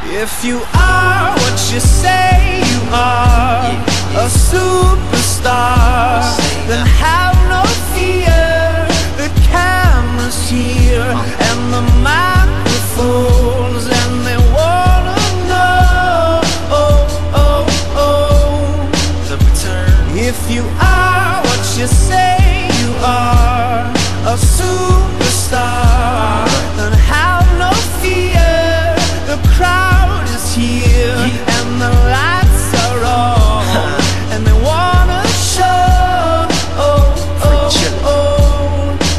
If you are what you say you are, a superstar, then have no fear. The camera's here and the microphones, and they wanna know, the return. If you are what you say you are, a superstar, then have no fear. The crowd is here and the lights are on, and they wanna show,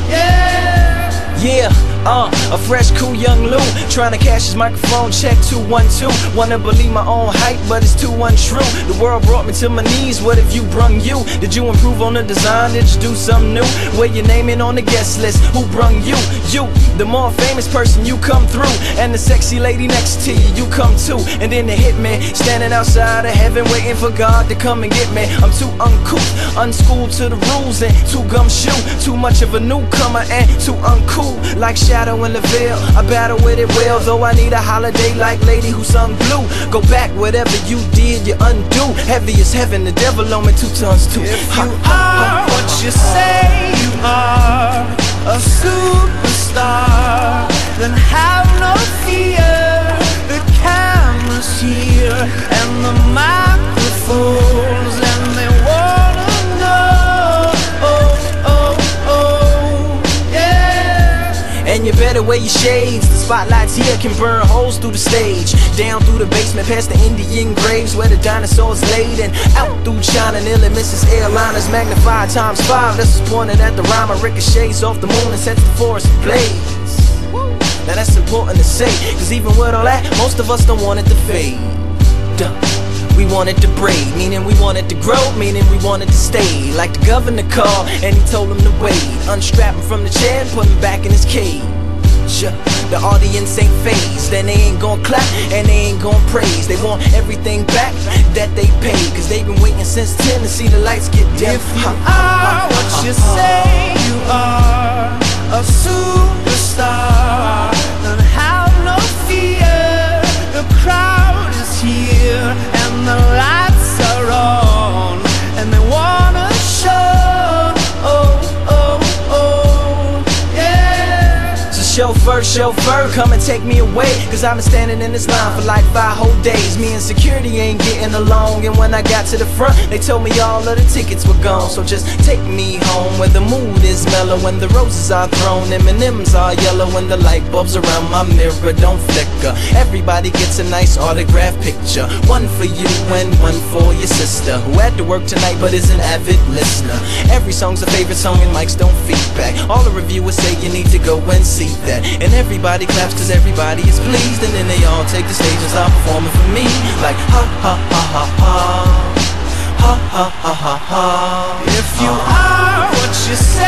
yeah. Yeah, a fresh, cool young Lou, trying to cash his microphone check 212. Wanna believe my own hype, but it's too untrue. The world brought me to my knees, what have you brung you? Did you improve on the design, did you do something new? Where your name in on the guest list, who brung you? You, the more famous person, you come through. And the sexy lady next to you, you come too. And then the hitman, standing outside of heaven, waiting for God to come and get me. I'm too uncouth, unschooled to the rules, and too gumshoe. Too much of a newcomer and too uncool. Like Shadow in the Veil, I battle with it well, though I need a holiday like Lady who sung Blue. Go back, whatever you did, you undo. Heavy as heaven, the devil on me 2 tons too. If you are what you say you are, a superstar, then have no fear. The camera's here and the microphones, and they wanna know, yeah. And you better wear your shades. The spotlights here can burn holes through the stage, down through the basement past the Indian graves where the dinosaurs laid, and out through China nearly misses airliners magnified ×5. This is pointed at the rhyme. Ricochets off the moon and sets the forest ablaze. Now that's important to say, cause even with all that, most of us don't want it to fade. We want it to braid, meaning we want it to grow, meaning we want it to stay. Like the governor called and he told him to wait. Unstrap him from the chair and put him back in his cage. The audience ain't phased, then they ain't gon' clap and they ain't gon' praise. They want everything back that they paid, cause they've been waiting since 10 to see the lights get dim. If you are what you say you are, a superstar, then have no fear. The crowd is here and the lights are on, and they wanna show, yeah. So chauffeur, come and take me away, cause I've been standing in this line for like 5 whole days. Me and security ain't getting along, and when I got to the front, they told me all of the tickets were gone. So just take me home where the mood is mellow, when the roses are thrown, M&M's are yellow, when the light bulbs around my mirror don't flicker. Everybody gets a nice autograph picture, one for you and one for your sister, who had to work tonight but is an avid listener. Every song's a favorite song and mics don't feedback. All the reviewers say you need to go and see that. And everybody claps cause everybody is pleased, and then they all take the stage and start performing for me. Like ha ha ha ha ha, ha ha ha ha ha. If you are what you say